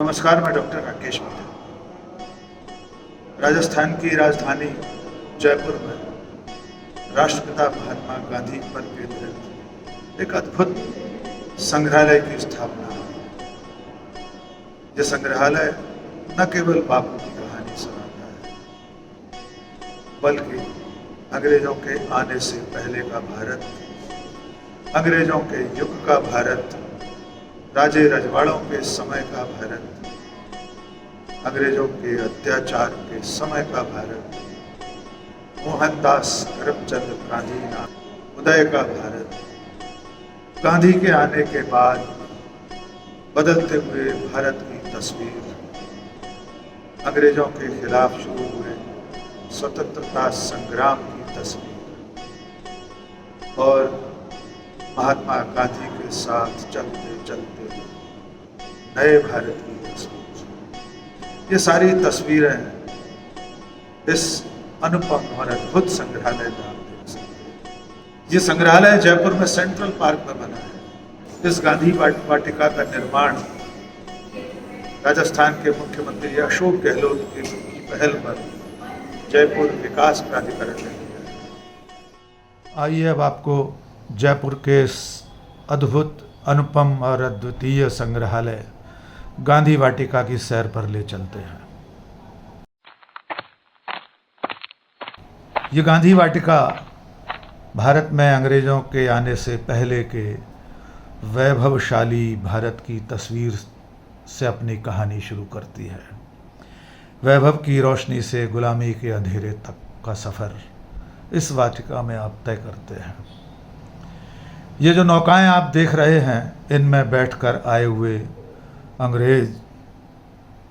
नमस्कार, मैं डॉक्टर राकेश मित्तल। राजस्थान की राजधानी जयपुर में राष्ट्रपिता महात्मा गांधी पर केंद्रित एक अद्भुत संग्रहालय की स्थापना हुई। यह संग्रहालय न केवल बापू की कहानी सुनाता है, बल्कि अंग्रेजों के आने से पहले का भारत, अंग्रेजों के युग का भारत, राजे रजवाड़ों के समय का भारत, अंग्रेजों के अत्याचार के समय का भारत, मोहनदास करमचंद गांधी नाम उदय का भारत, गांधी के आने के बाद बदलते हुए भारत की तस्वीर, अंग्रेजों के खिलाफ शुरू हुए स्वतंत्रता संग्राम की तस्वीर और महात्मा गांधी के साथ चलते चलते नए भारत की तस्वीर। ये सारी तस्वीरें इस अनुपम और अद्भुत संग्रहालय में आप देख सकते हैं। ये संग्रहालय जयपुर में सेंट्रल पार्क में बना है। इस गांधी वाटिका का निर्माण राजस्थान के मुख्यमंत्री अशोक गहलोत की पहल पर जयपुर विकास प्राधिकरण ने किया है। आइए अब आपको जयपुर के इस अद्भुत, अनुपम और अद्वितीय संग्रहालय गांधी वाटिका की सैर पर ले चलते हैं। ये गांधी वाटिका भारत में अंग्रेजों के आने से पहले के वैभवशाली भारत की तस्वीर से अपनी कहानी शुरू करती है। वैभव की रोशनी से गुलामी के अंधेरे तक का सफ़र इस वाटिका में आप तय करते हैं। ये जो नौकाएं आप देख रहे हैं, इनमें बैठकर आए हुए अंग्रेज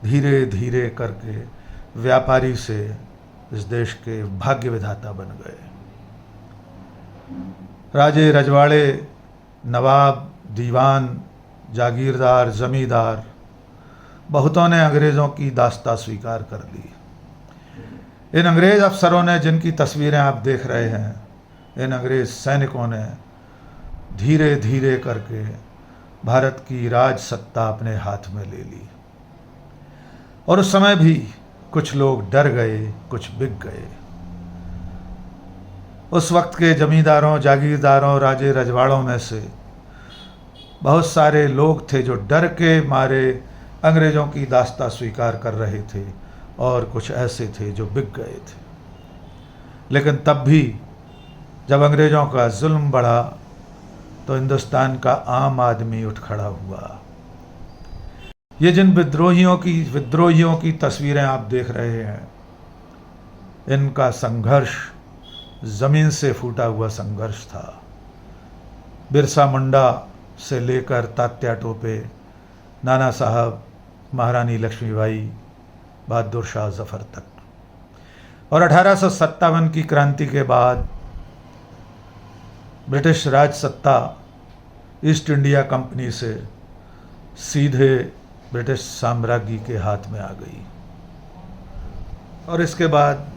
धीरे धीरे करके व्यापारी से इस देश के भाग्य विधाता बन गए। राजे रजवाड़े, नवाब, दीवान, जागीरदार, जमींदार, बहुतों ने अंग्रेज़ों की दास्ता स्वीकार कर ली। इन अंग्रेज़ अफसरों ने, जिनकी तस्वीरें आप देख रहे हैं, इन अंग्रेज़ सैनिकों ने धीरे धीरे करके भारत की राज सत्ता अपने हाथ में ले ली। और उस समय भी कुछ लोग डर गए, कुछ बिक गए। उस वक्त के जमींदारों, जागीरदारों, राजे रजवाड़ों में से बहुत सारे लोग थे जो डर के मारे अंग्रेज़ों की दास्ता स्वीकार कर रहे थे, और कुछ ऐसे थे जो बिक गए थे। लेकिन तब भी जब अंग्रेज़ों का जुल्म बढ़ा तो हिंदुस्तान का आम आदमी उठ खड़ा हुआ। ये जिन विद्रोहियों की तस्वीरें आप देख रहे हैं, इनका संघर्ष ज़मीन से फूटा हुआ संघर्ष था। बिरसा मुंडा से लेकर तात्या टोपे, नाना साहब, महारानी लक्ष्मीबाई, बहादुर शाह जफ़र तक। और 1857 की क्रांति के बाद ब्रिटिश राज सत्ता ईस्ट इंडिया कंपनी से सीधे ब्रिटिश साम्राज्य के हाथ में आ गई। और इसके बाद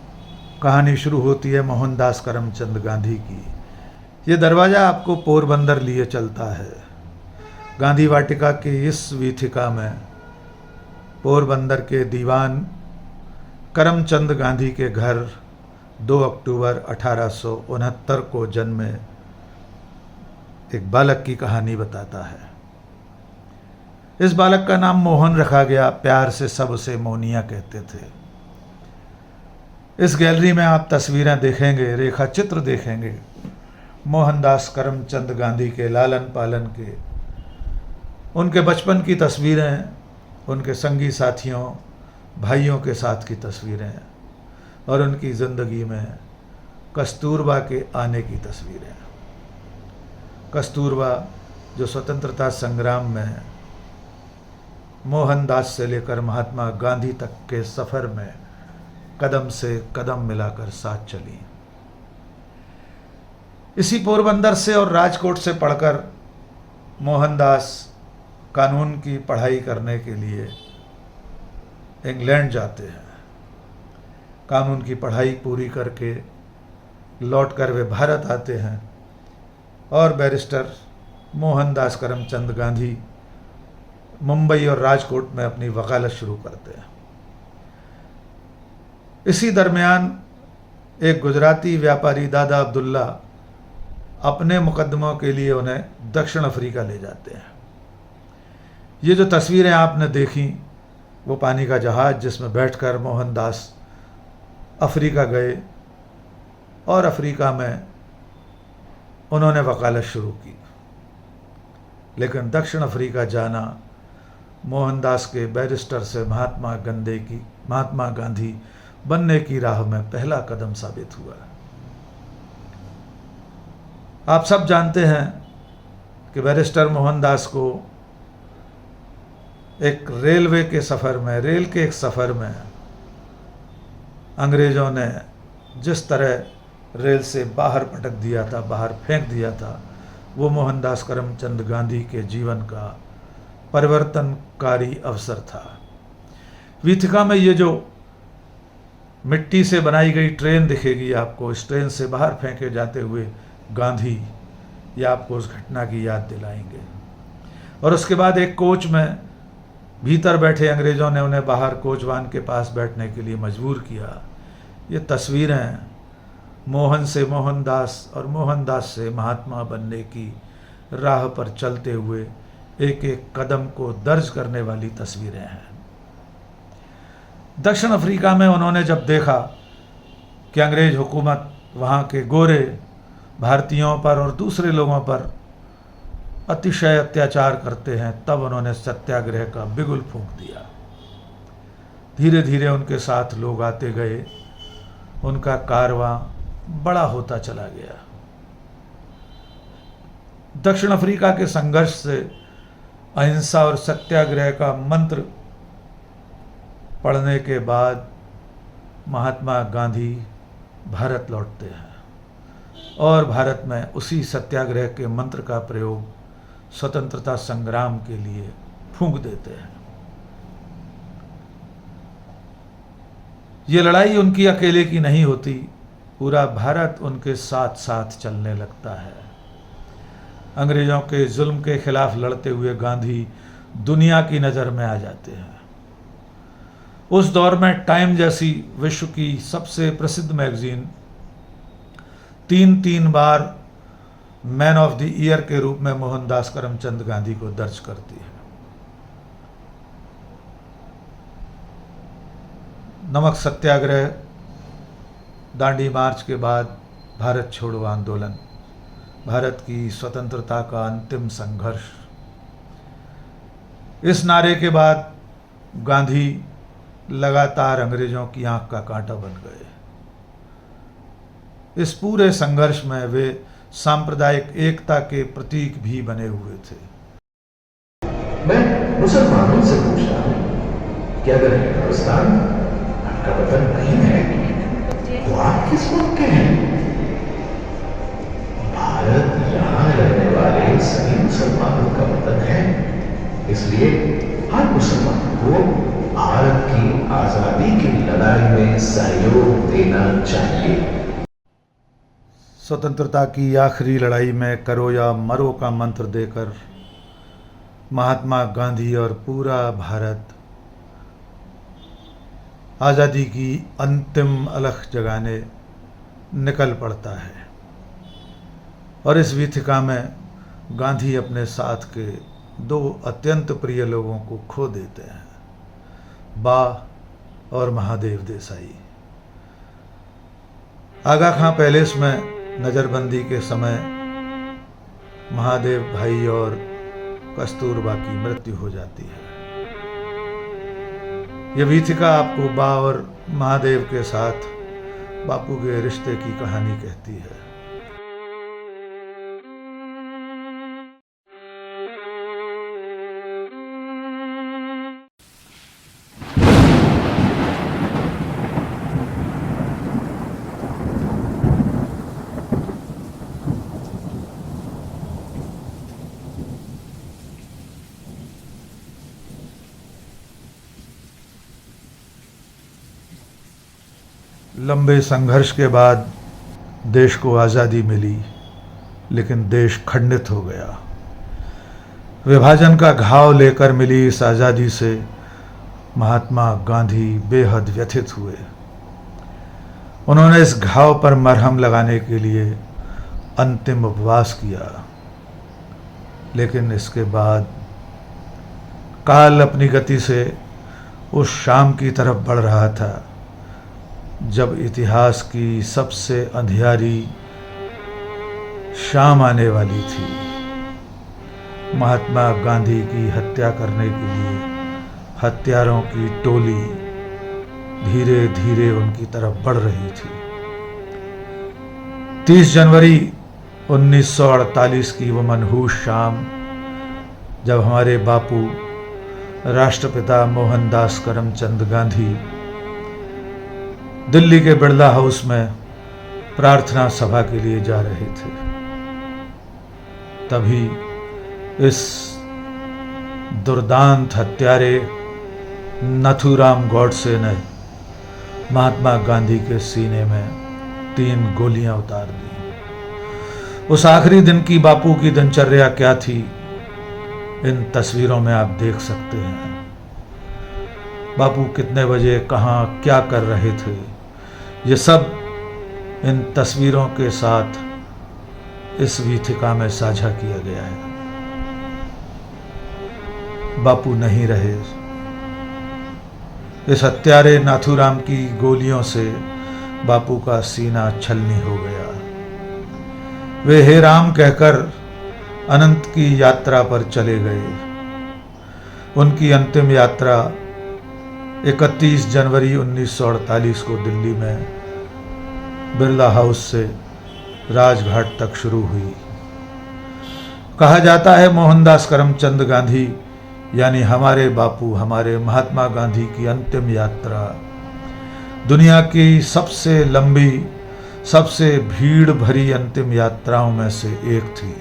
कहानी शुरू होती है मोहनदास करमचंद गांधी की। ये दरवाज़ा आपको पोरबंदर लिए चलता है। गांधी वाटिका की इस वीथिका में पोरबंदर के दीवान करमचंद गांधी के घर 2 अक्टूबर 1869 को जन्मे एक बालक की कहानी बताता है। इस बालक का नाम मोहन रखा गया, प्यार से सब उसे मोनिया कहते थे। इस गैलरी में आप तस्वीरें देखेंगे, रेखा चित्र देखेंगे मोहनदास करमचंद गांधी के लालन पालन के, उनके बचपन की तस्वीरें, उनके संगी साथियों, भाइयों के साथ की तस्वीरें, और उनकी ज़िंदगी में कस्तूरबा के आने की तस्वीरें। कस्तूरबा जो स्वतंत्रता संग्राम में मोहनदास से लेकर महात्मा गांधी तक के सफ़र में कदम से कदम मिलाकर साथ चली। इसी पोरबंदर से और राजकोट से पढ़कर मोहनदास कानून की पढ़ाई करने के लिए इंग्लैंड जाते हैं। कानून की पढ़ाई पूरी करके लौटकर वे भारत आते हैं और बैरिस्टर मोहनदास करमचंद गांधी मुंबई और राजकोट में अपनी वकालत शुरू करते हैं। इसी दरमियान एक गुजराती व्यापारी दादा अब्दुल्ला अपने मुकदमों के लिए उन्हें दक्षिण अफ्रीका ले जाते हैं। ये जो तस्वीरें आपने देखी वो पानी का जहाज़ जिसमें बैठकर मोहनदास अफ्रीका गए और अफ्रीका में उन्होंने वकालत शुरू की। लेकिन दक्षिण अफ्रीका जाना मोहनदास के बैरिस्टर से महात्मा गांधी बनने की राह में पहला कदम साबित हुआ। आप सब जानते हैं कि बैरिस्टर मोहनदास को एक रेल के एक सफ़र में अंग्रेज़ों ने जिस तरह रेल से बाहर पटक दिया था, बाहर फेंक दिया था, वो मोहनदास करमचंद गांधी के जीवन का परिवर्तनकारी अवसर था। वीथिका में ये जो मिट्टी से बनाई गई ट्रेन दिखेगी आपको, इस ट्रेन से बाहर फेंके जाते हुए गांधी, ये आपको उस घटना की याद दिलाएंगे। और उसके बाद एक कोच में भीतर बैठे अंग्रेज़ों ने उन्हें बाहर कोचवान के पास बैठने के लिए मजबूर किया। ये तस्वीरें मोहन से मोहनदास और मोहनदास से महात्मा बनने की राह पर चलते हुए एक एक कदम को दर्ज करने वाली तस्वीरें हैं। दक्षिण अफ्रीका में उन्होंने जब देखा कि अंग्रेज हुकूमत वहाँ के गोरे भारतीयों पर और दूसरे लोगों पर अतिशय अत्याचार करते हैं, तब उन्होंने सत्याग्रह का बिगुल फूंक दिया। धीरे धीरे उनके साथ लोग आते गए, उनका कारवां बड़ा होता चला गया। दक्षिण अफ्रीका के संघर्ष से अहिंसा और सत्याग्रह का मंत्र पढ़ने के बाद महात्मा गांधी भारत लौटते हैं और भारत में उसी सत्याग्रह के मंत्र का प्रयोग स्वतंत्रता संग्राम के लिए फूंक देते हैं। ये लड़ाई उनकी अकेले की नहीं होती, पूरा भारत उनके साथ साथ चलने लगता है। अंग्रेज़ों के जुल्म के खिलाफ लड़ते हुए गांधी दुनिया की नज़र में आ जाते हैं। उस दौर में टाइम जैसी विश्व की सबसे प्रसिद्ध magazine 3 bar man of the year के रूप में मोहनदास करमचंद गांधी को दर्ज करती है। नमक सत्याग्रह, दांडी मार्च के बाद भारत छोड़ो आंदोलन, भारत की स्वतंत्रता का अंतिम संघर्ष, इस नारे के बाद गांधी लगातार अंग्रेजों की आंख का कांटा बन गए। इस पूरे संघर्ष में वे सांप्रदायिक एकता के प्रतीक भी बने हुए थे। मैं मुसलमानों से पूछ रहा हूं कि अगर हिंदुस्तान आपका वतन नहीं है तो आप किस मुल्क के हैं? भारत यहां रहने वाले सभी मुसलमानों का वतन है, इसलिए हर मुसलमान को भारत की आजादी की लड़ाई में सहयोग देना चाहिए। स्वतंत्रता की आखिरी लड़ाई में करो या मरो का मंत्र देकर महात्मा गांधी और पूरा भारत आज़ादी की अंतिम अलख जगाने निकल पड़ता है। और इस वीथिका में गांधी अपने साथ के 2 अत्यंत प्रिय लोगों को खो देते हैं, बा और महादेव देसाई। आगा खां पैलेस में नज़रबंदी के समय महादेव भाई और कस्तूरबा की मृत्यु हो जाती है। यह वीथिका आपको बा और महादेव के साथ बापू के रिश्ते की कहानी कहती है। लंबे संघर्ष के बाद देश को आज़ादी मिली, लेकिन देश खंडित हो गया। विभाजन का घाव लेकर मिली इस आज़ादी से महात्मा गांधी बेहद व्यथित हुए। उन्होंने इस घाव पर मरहम लगाने के लिए अंतिम उपवास किया। लेकिन इसके बाद काल अपनी गति से उस शाम की तरफ बढ़ रहा था जब इतिहास की सबसे अंधियारी शाम आने वाली थी। महात्मा गांधी की हत्या करने के लिए हत्यारों की टोली धीरे धीरे उनकी तरफ बढ़ रही थी। 30 जनवरी 1948 की वो मनहूस शाम जब हमारे बापू राष्ट्रपिता मोहनदास करमचंद गांधी दिल्ली के बिरला हाउस में प्रार्थना सभा के लिए जा रहे थे, तभी इस दुर्दांत हत्यारे नथुराम गॉडसे ने महात्मा गांधी के सीने में 3 गोलियां उतार दी। उस आखिरी दिन की बापू की दिनचर्या क्या थी, इन तस्वीरों में आप देख सकते हैं। बापू कितने बजे कहाँ क्या कर रहे थे, ये सब इन तस्वीरों के साथ इस वीथिका में साझा किया गया है। बापू नहीं रहे। इस हत्यारे नाथूराम की गोलियों से बापू का सीना छलनी हो गया। वे हे राम कहकर अनंत की यात्रा पर चले गए। उनकी अंतिम यात्रा 31 जनवरी 1948 को दिल्ली में बिरला हाउस से राजघाट तक शुरू हुई। कहा जाता है मोहनदास करमचंद गांधी यानी हमारे बापू, हमारे महात्मा गांधी की अंतिम यात्रा दुनिया की सबसे लंबी, सबसे भीड़ भरी अंतिम यात्राओं में से एक थी।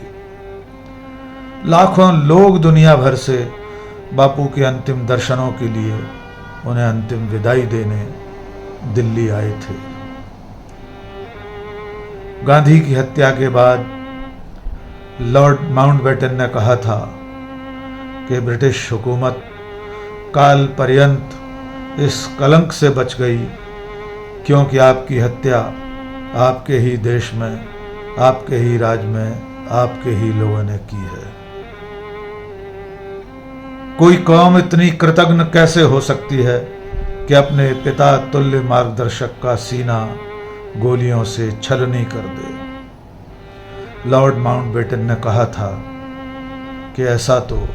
लाखों लोग दुनिया भर से बापू के अंतिम दर्शनों के लिए उन्हें अंतिम विदाई देने दिल्ली आए थे। गांधी की हत्या के बाद लॉर्ड माउंटबेटन ने कहा था कि ब्रिटिश हुकूमत काल पर्यंत इस कलंक से बच गई क्योंकि आपकी हत्या आपके ही देश में, आपके ही राज्य में, आपके ही लोगों ने की है। कोई कौम इतनी कृतज्ञ कैसे हो सकती है कि अपने पिता तुल्य मार्गदर्शक का सीना गोलियों से छलनी कर दे। लॉर्ड माउंटबेटन ने कहा था कि ऐसा तो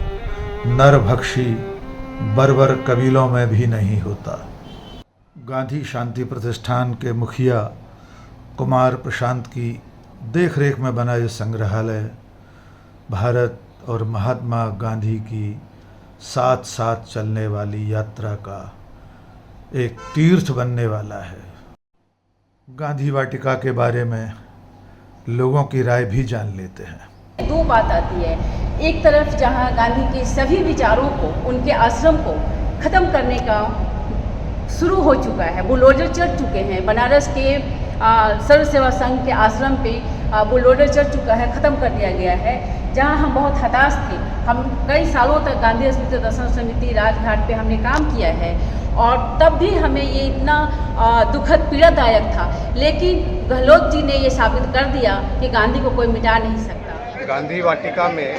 नरभक्षी बर्बर कबीलों में भी नहीं होता। गांधी शांति प्रतिष्ठान के मुखिया कुमार प्रशांत की देखरेख में बना ये संग्रहालय भारत और महात्मा गांधी की साथ साथ चलने वाली यात्रा का एक तीर्थ बनने वाला है। गांधी वाटिका के बारे में लोगों की राय भी जान लेते हैं। 2 बात आती है, एक तरफ जहां गांधी के सभी विचारों को, उनके आश्रम को ख़त्म करने का शुरू हो चुका है, बुलडोजर चढ़ चुके हैं। बनारस के सर्व सेवा संघ के आश्रम पे बुलडोजर चढ़ चुका है, ख़त्म कर दिया गया है। जहां हम बहुत हताश थे, हम कई सालों तक गांधी स्मृति दर्शन समिति राजघाट पे हमने काम किया है और तब भी हमें ये इतना दुखद पीड़ादायक था, लेकिन गहलोत जी ने ये साबित कर दिया कि गांधी को कोई मिटा नहीं सकता। गांधी वाटिका में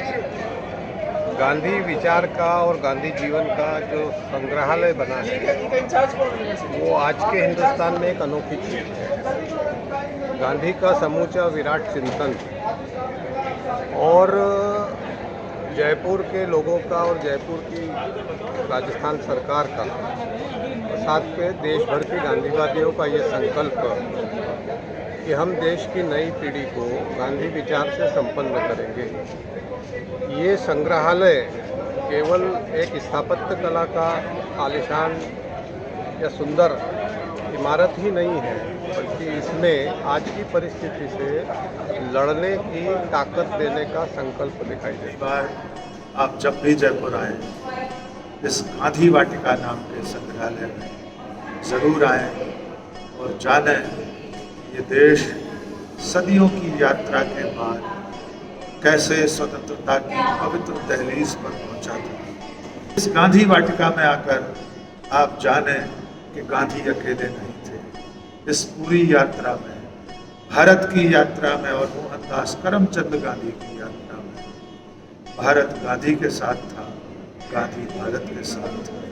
गांधी विचार का और गांधी जीवन का जो संग्रहालय बना है वो आज के हिंदुस्तान में एक अनोखी चीज़ है। गांधी का समूचा विराट चिंतन और जयपुर के लोगों का और जयपुर की राजस्थान सरकार का और साथ पे देश भर के गांधीवादियों का ये संकल्प कि हम देश की नई पीढ़ी को गांधी विचार से संपन्न करेंगे। ये संग्रहालय केवल एक स्थापत्य कला का आलिशान या सुंदर इमारत ही नहीं है, बल्कि इसमें आज की परिस्थिति से लड़ने की ताकत देने का संकल्प दिखाई देता है। आप जब भी जयपुर आए इस गांधी वाटिका नाम के संग्रहालय में ज़रूर आएं और जानें ये देश सदियों की यात्रा के बाद कैसे स्वतंत्रता की पवित्र दहलीज पर पहुंचा था। इस गांधी वाटिका में आकर आप जाने कि गांधी अकेले नहीं थे। इस पूरी यात्रा में, भारत की यात्रा में और मोहनदास करमचंद गांधी की यात्रा में, भारत गांधी के साथ था, गांधी भारत के साथ था।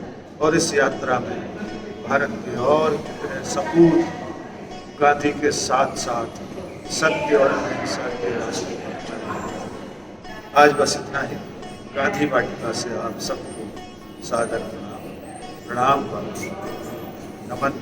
और इस यात्रा में भारत के और कितने सपूत गांधी के साथ साथ सत्य और अहिंसा के रास्ते पर चले। आज बस इतना ही। गांधी वाटिका से आप सबको सादर प्रणाम, नमन।